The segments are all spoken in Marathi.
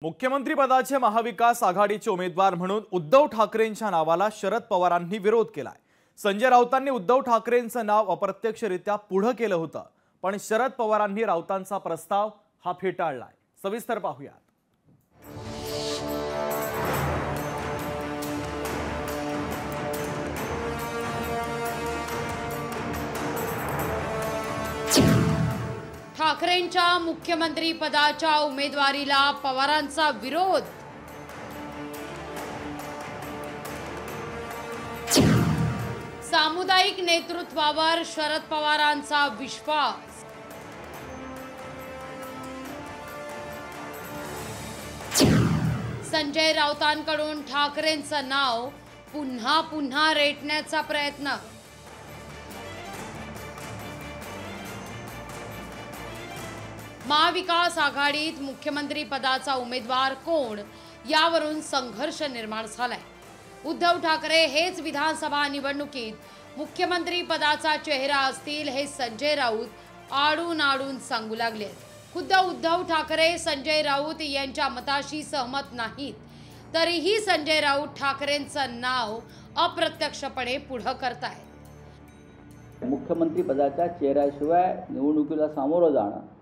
मुख्यमंत्री पदाचे महाविकास आघाडीचे उमेदवार म्हणून उद्धव ठाकरेंच्या नावाला शरद पवारांनी विरोध केलाय। संजय राऊतांनी उद्धव ठाकरेंचं नाव अप्रत्यक्षरित्या पुढे केलं होतं, पण शरद पवारांनी राऊतांचा प्रस्ताव हा फेटाळलाय। सविस्तर पाहूया। ठाकरेंच्या मुख्यमंत्री पदाच्या उमेदवारीला पवारांचा विरोध। सामुदायिक नेतृत्वावर शरद पवारांचा विश्वास। संजय राऊतांकडून ठाकरेंचं नाव पुन्हा पुन्हा रेटण्याचा प्रयत्न। महाविकास आघाडीत मुख्यमंत्री पदाचा उमेदवार कोण यावरून संघर्ष निर्माण झालाय। उद्धव ठाकरे हेच विधानसभा निवडणुकीत मुख्यमंत्री पदाचा चेहरा असतील हे संजय राऊत आडून आडून सांगू लागले। खुद्द उद्धव ठाकरे संजय राऊत यांच्या मताशी सहमत नाहीत, तरीही संजय राऊत ठाकरेंचं नाव अप्रत्यक्षपणे पुढे करतायत। मुख्यमंत्री पदाच्या चेहऱ्याशिवाय निवडणुकीला सामोरं जाणं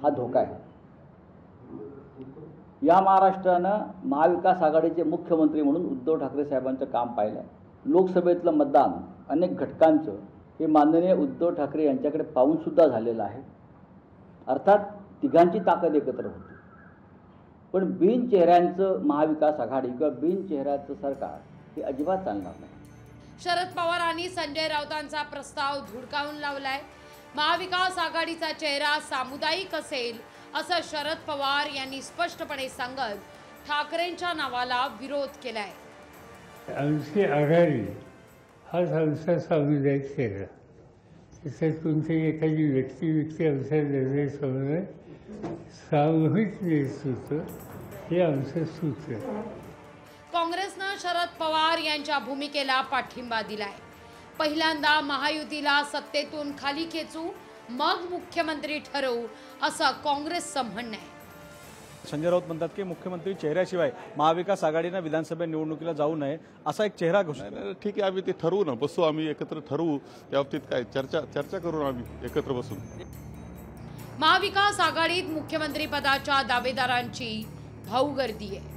हा धोका आहे। या महाराष्ट्रानं महाविकास आघाडीचे मुख्यमंत्री म्हणून उद्धव ठाकरे साहेबांचं काम पाहिलं। लोकसभेतलं मतदान अनेक घटकांचं हे माननीय उद्धव ठाकरे यांच्याकडे पाहून सुद्धा झालेलं आहे। अर्थात तिघांची ताकद एकत्र होती, पण बिन चेहऱ्यांचं महाविकास आघाडी किंवा बिन चेहऱ्याचं सरकार हे अजिबात चालणार नाही। शरद पवारांनी संजय राऊतांचा प्रस्ताव धुडकावून लावलाय। महाविकास आघाडीचा चेहरा सामुदायिक असेल असं शरद पवार यांनी स्पष्टपणे सांगत ठाकरेंच्या नावाला विरोध केलाय। आमची आघाडी हा आमचा सामुदायिक चेहरा, तिथे कोणती एखादी व्यक्ती आमचा निर्णय समोर सामूहिक नेतृत्व हे आमचं सूत्र। काँग्रेसनं शरद पवार यांच्या भूमिकेला पाठिंबा दिलाय। पहिल्यांदा महायुतीला सत्तेतून खाली खेचू मग मुख्यमंत्री ठरवू असं काँग्रेसचं म्हणणं आहे। संजय राऊत म्हणतात की मुख्यमंत्री चेहऱ्याशिवाय महाविकास आघाडीने विधानसभा निवडणुकीला जाऊ नये असा एक चेहरा घोषित। ठीक आहे, आम्ही ते ठरवू ना, बसू आम्ही एकत्र ठरवू, त्या बाबतीत काय चर्चा करून आम्ही एकत्र बसून। महाविकास आघाडीत मुख्यमंत्री पदाच्या दावेदारांची भाऊगर्दी आहे।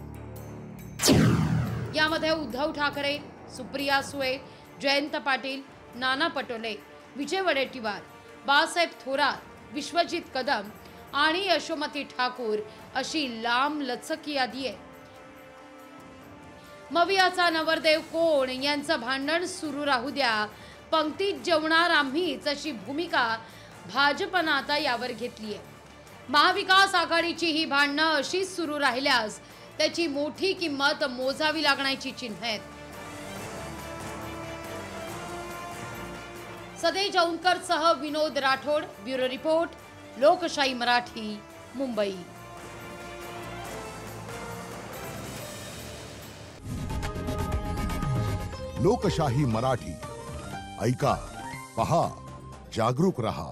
यामध्ये उद्धव ठाकरे, सुप्रिया सुळे, जयंत पाटील, नाना पटोले, विजय वडेट्टीवार, बाळासाहेब थोरात, विश्वजित कदम आणि यशोमती ठाकूर अशी लांब लचक यादी आहे। मवियाचा नवरदेव कोण यांचं भांडण सुरू राहू द्या, पंक्तीत जेवणार आम्हीच अशी भूमिका भाजपनं आता यावर घेतली आहे। महाविकास आघाडीची ही भांडणं अशीच सुरू राहिल्यास त्याची मोठी किंमत मोजावी लागण्याची चिन्ह आहेत। सदे जौनकर सह विनोद राठोड, ब्युरो रिपोर्ट, लोकशाही मराठी, मुंबई। लोकशाही मराठी ऐका, पहा, जागरूक रहा।